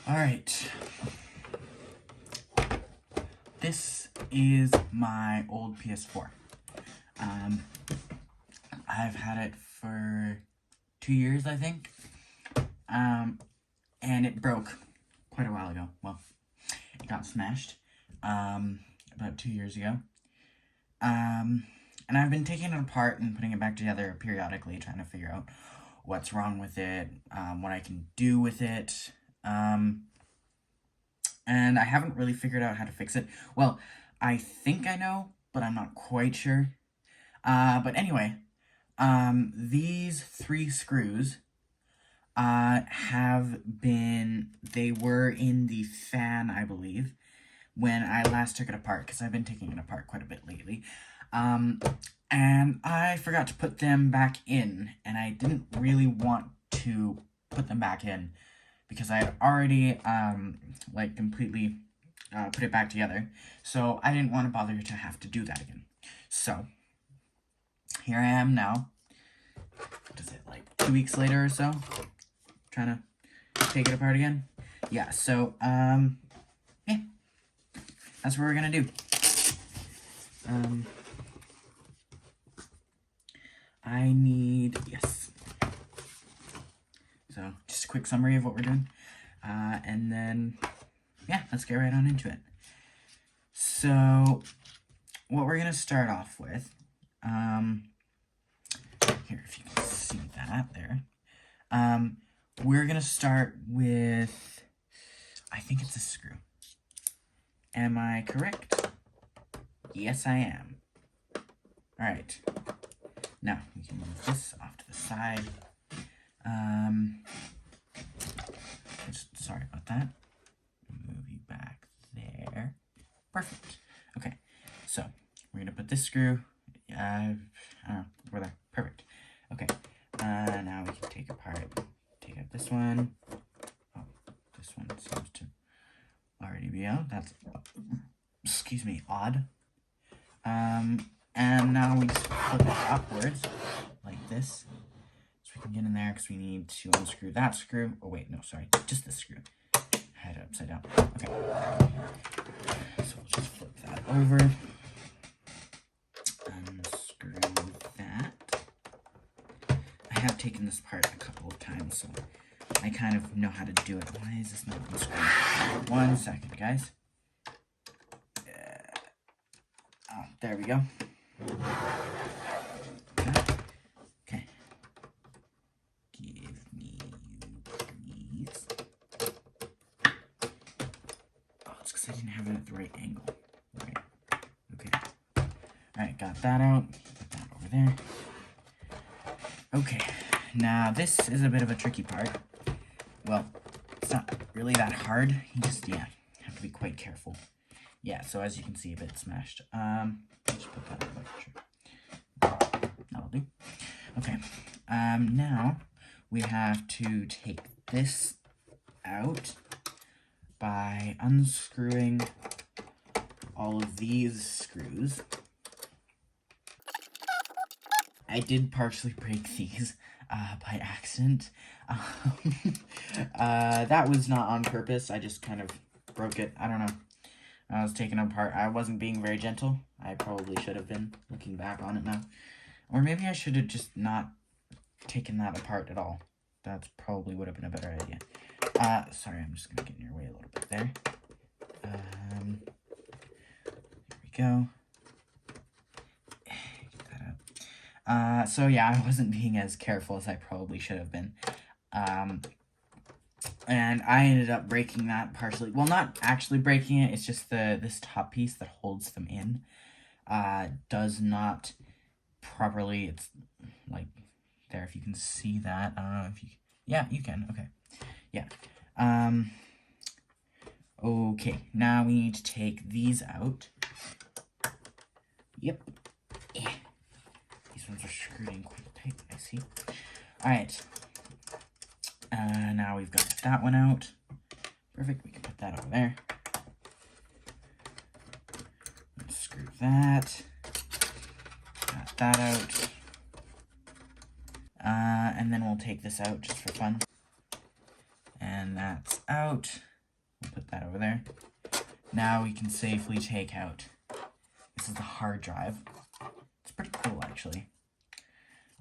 Alright. This is my old PS4. I've had it for 2 years, I think. And it broke quite a while ago. Well, it got smashed, about 2 years ago. And I've been taking it apart and putting it back together periodically, trying to figure out what's wrong with it, what I can do with it. And I haven't really figured out how to fix it. Well, I think I know, but I'm not quite sure. But anyway, these 3 screws, they were in the fan, I believe, when I last took it apart, because I've been taking it apart quite a bit lately. And I forgot to put them back in, and I didn't really want to put them back in, because I had already, completely, put it back together, so I didn't want to bother to have to do that again. So, here I am now, what is it, like 2 weeks later or so, trying to take it apart again. Yeah, so, yeah, that's what we're gonna do. I need, yes. So, just a quick summary of what we're doing. And then, yeah, let's get right on into it. So, what we're going to start off with, here, if you can see that there, we're going to start with, I think it's a screw. Am I correct? Yes, I am. Alright. Now, we can move this off to the side. Sorry about that. Move you back there. Perfect. Okay, so we're gonna put this screw. We're there. Perfect. Okay. Now we can take out this one. Oh, this one seems to already be out. That's, excuse me, odd. And now we just flip it upwards like this. We can get in there because we need to unscrew that screw. Oh wait, no, sorry, just this screw. I had it upside down. Okay. So we'll just flip that over. Unscrew that. I have taken this apart a couple of times, so I kind of know how to do it. Why is this not unscrewed? 1 second, guys. Oh, there we go. I didn't have it at the right angle. Right. Okay. Alright, got that out. Put that over there. Okay. Now, this is a bit of a tricky part. Well, it's not really that hard. You just, yeah, have to be quite careful. Yeah, so as you can see, a bit smashed. Just put that over there. That'll do. Okay. Now, we have to take this out by unscrewing all of these screws. I did partially break these by accident. That was not on purpose. I just kind of broke it. I don't know. I was taking it apart. I wasn't being very gentle. I probably should have been, looking back on it now. Or maybe I should have just not taken that apart at all. That probably would have been a better idea. Sorry, I'm just gonna get in your way a little bit there. There we go. Get that out. So yeah, I wasn't being as careful as I probably should have been. And I ended up breaking that partially. Well, not actually breaking it, it's just this top piece that holds them in, does not properly, it's like there, if you can see that. I don't know if you, yeah, you can, okay. Yeah. Okay, now we need to take these out. Yep. Yeah. These ones are screwed in quite tight, I see. Alright. Now we've got that one out. Perfect, we can put that over there. Unscrew that. Got that out. And then we'll take this out just for fun. And that's out. Put that over there. Now we can safely take out, this is the hard drive. It's pretty cool, actually.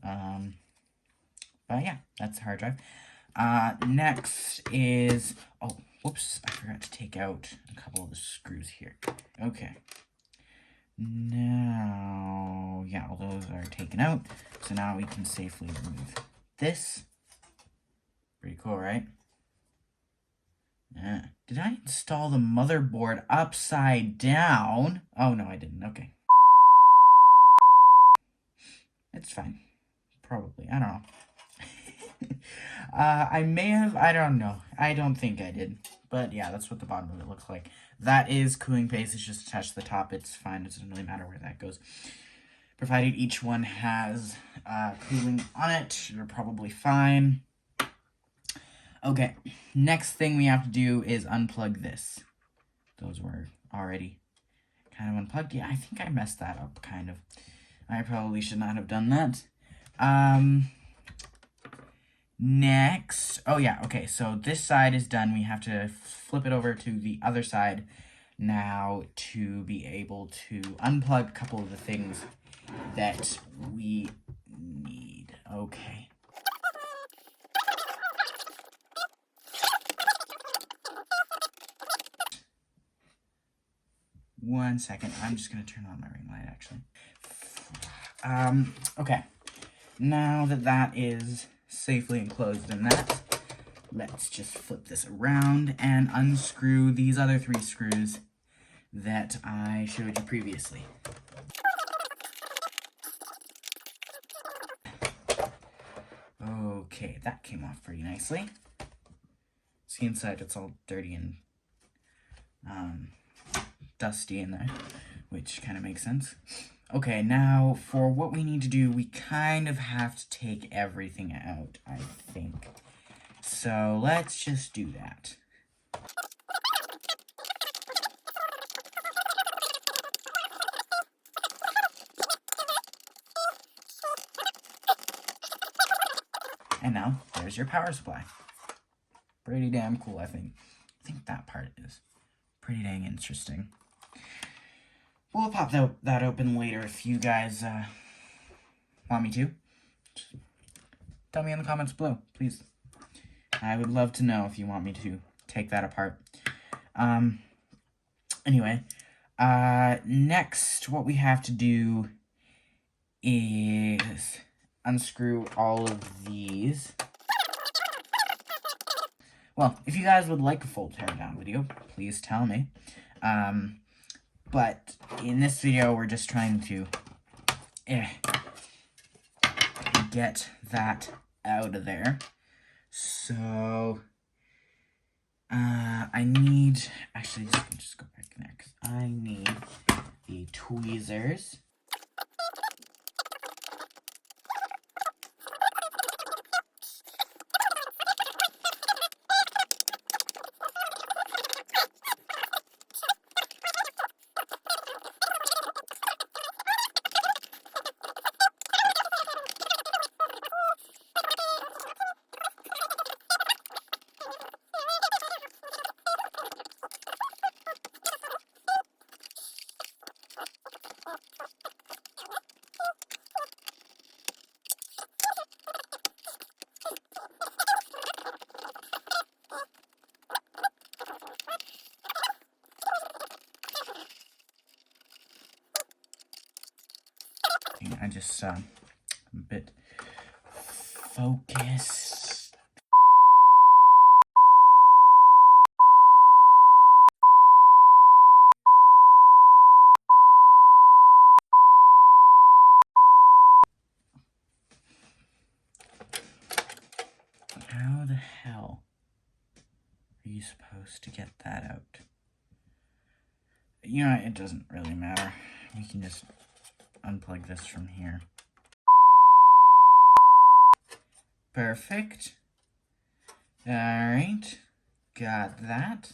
But yeah, that's the hard drive. Next is, oh, whoops, I forgot to take out a couple of the screws here. Okay. Now, yeah, all those are taken out. So now we can safely remove this. Pretty cool, right? Yeah. Did I install the motherboard upside down? Oh, no, I didn't. Okay. It's fine. Probably. I don't know. I may have, I don't know. I don't think I did. But yeah, that's what the bottom of it looks like. That is cooling paste. It's just attached to the top. It's fine. It doesn't really matter where that goes. Provided each one has cooling on it, they're probably fine. Okay, next thing we have to do is unplug this. Those were already kind of unplugged. Yeah, I think I messed that up, kind of. I probably should not have done that. Next, oh yeah, okay, so this side is done. We have to flip it over to the other side now to be able to unplug a couple of the things that we need. Okay. One second, I'm just gonna turn on my ring light, actually. Okay. Now that that is safely enclosed in that, let's just flip this around and unscrew these other 3 screws that I showed you previously. Okay, that came off pretty nicely. See inside, it's all dirty and dusty in there, which kind of makes sense. Okay, now for what we need to do, we kind of have to take everything out, I think. So let's just do that. And now, there's your power supply. Pretty damn cool, I think. I think that part is pretty dang interesting. We'll pop that open later if you guys want me to. Just tell me in the comments below, please. I would love to know if you want me to take that apart. Anyway, next what we have to do is unscrew all of these. Well, if you guys would like a full teardown video, please tell me. But in this video, we're just trying to get that out of there. So, I need, actually, just go back in there, because I need the tweezers. I just, a bit focused. How the hell are you supposed to get that out? You know, it doesn't really matter. We can just unplug this from here. Perfect. Alright. Got that.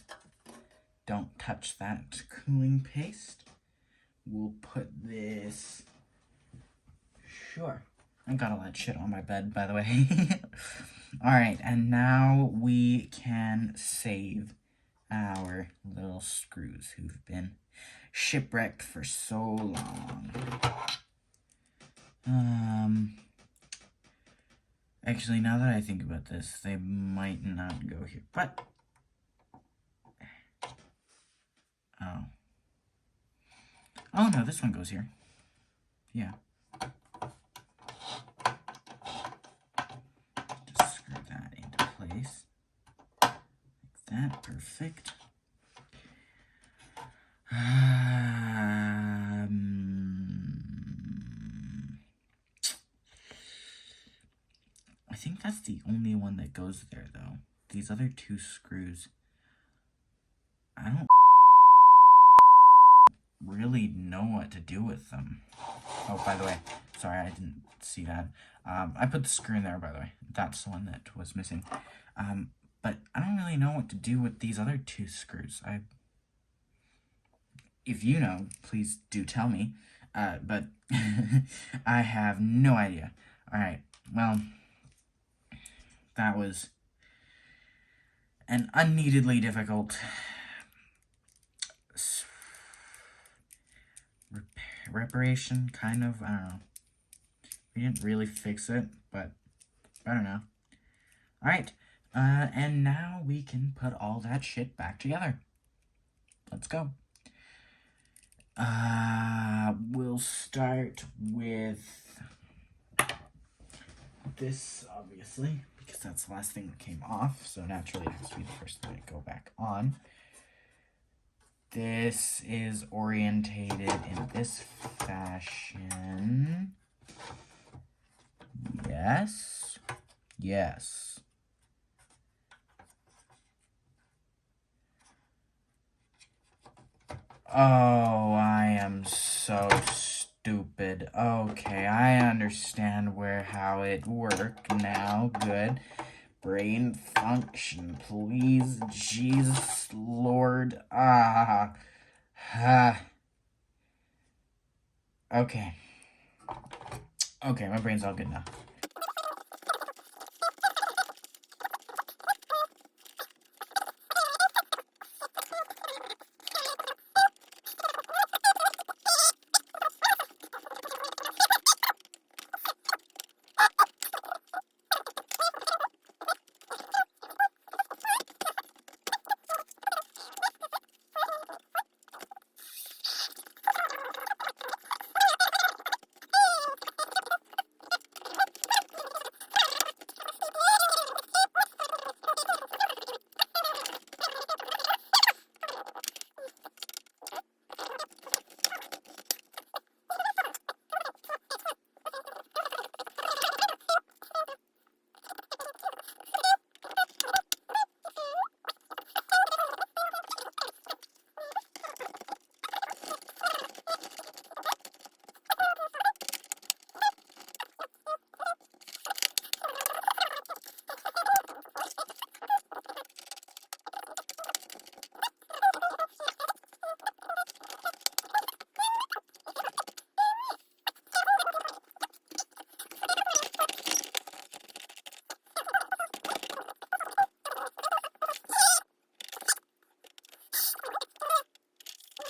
Don't touch that cooling paste. We'll put this... Sure. I've got all that shit on my bed, by the way. Alright, and now we can save our little screws who've been shipwrecked for so long. Actually, now that I think about this, they might not go here. But, oh. Oh, no, this one goes here. Yeah. Just screw that into place. Like that. Perfect. I think that's the only one that goes there, though. These other two screws, I don't really know what to do with them. Oh, by the way, sorry, I didn't see that. I put the screw in there, by the way. That's the one that was missing. But I don't really know what to do with these other two screws. If you know, please do tell me. But I have no idea. Alright, well, that was an unneededly difficult reparation, kind of. I don't know. We didn't really fix it, but I don't know. Alright, and now we can put all that shit back together. Let's go. We'll start with this, obviously, because that's the last thing that came off, so naturally it has to be the first thing to go back on. This is orientated in this fashion. Yes. Yes. Oh, I am so stupid. Okay, I understand how it worked now. Good. Brain function, please. Jesus Lord. Okay. Okay, my brain's all good now.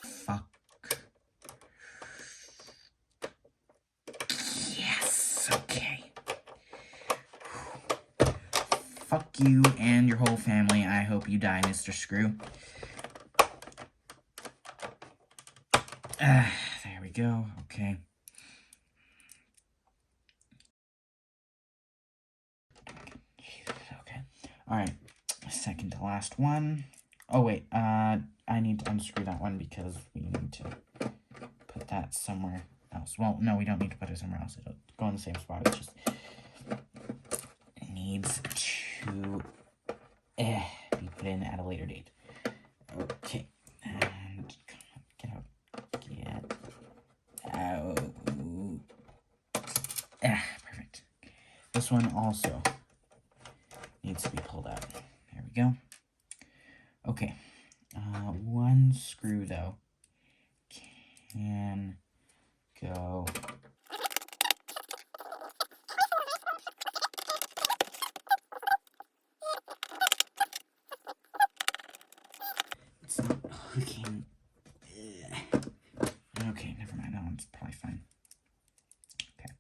Fuck. Yes, okay. Fuck you and your whole family. I hope you die, Mr. Screw. There we go. Okay. Okay. Alright. Second to last one. Oh, wait. I need to unscrew that one because we need to put that somewhere else. Well, no, we don't need to put it somewhere else. It'll go in the same spot. It just needs to be put in at a later date. Okay. And get out. Get out. Perfect. This one also needs to be pulled out. There we go. Okay. One screw, though, can go it's not hooking. Okay, never mind. That one's probably fine. Okay.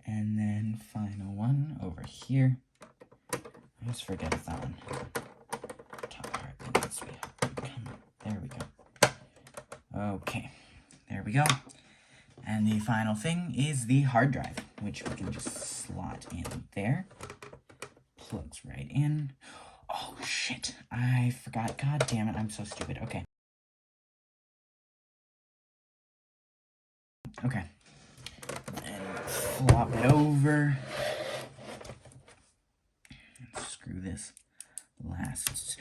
And then final one over here. I always forget if that one. Top part needs to be. Come on. There we go. Okay. There we go. And the final thing is the hard drive, which we can just slot in there. Plugs right in. Oh, shit. I forgot. God damn it. I'm so stupid. Okay. Okay. And flop it over. And screw this last.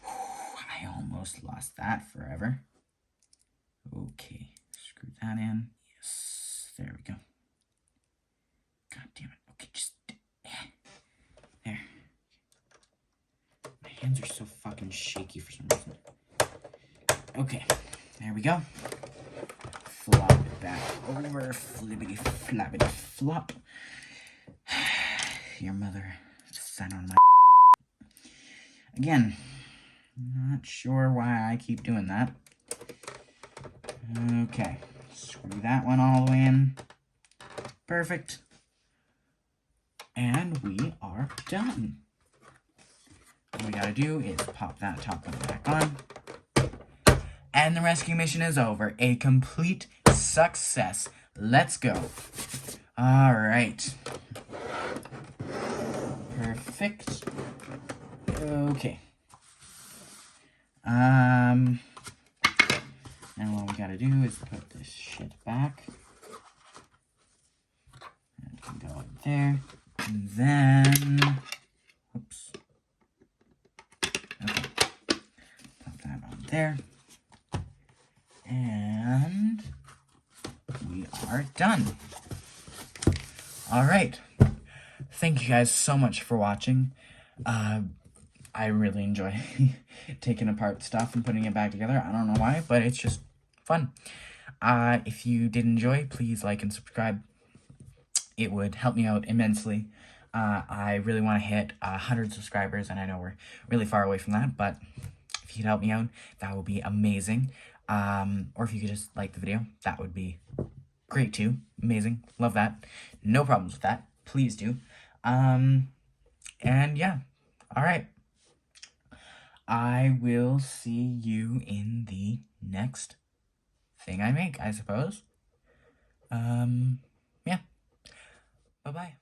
I almost lost that forever. Okay. Screw that in. Yes. There we go. God damn it. Okay, just... There. My hands are so fucking shaky for some reason. Okay. There we go. Flop it back over. Flippity flappity flop. Your mother just sat on my... Again, not sure why I keep doing that. Okay. Screw that one all the way in. Perfect. And we are done. All we gotta do is pop that top one back on. And the rescue mission is over. A complete success. Let's go. Alright. Perfect. Okay. And what we gotta do is put this shit back. And it can go up there. And then... Oops. Okay. Put that on there. And we are done. Alright. Thank you guys so much for watching. I really enjoy taking apart stuff and putting it back together. I don't know why, but it's just fun. If you did enjoy, please like and subscribe. It would help me out immensely. I really want to hit 100 subscribers, and I know we're really far away from that, but if you could help me out, that would be amazing. Or if you could just like the video, that would be great too. Amazing. Love that. No problems with that. Please do. And yeah. Alright. I will see you in the next thing I make, I suppose. Yeah. Bye-bye.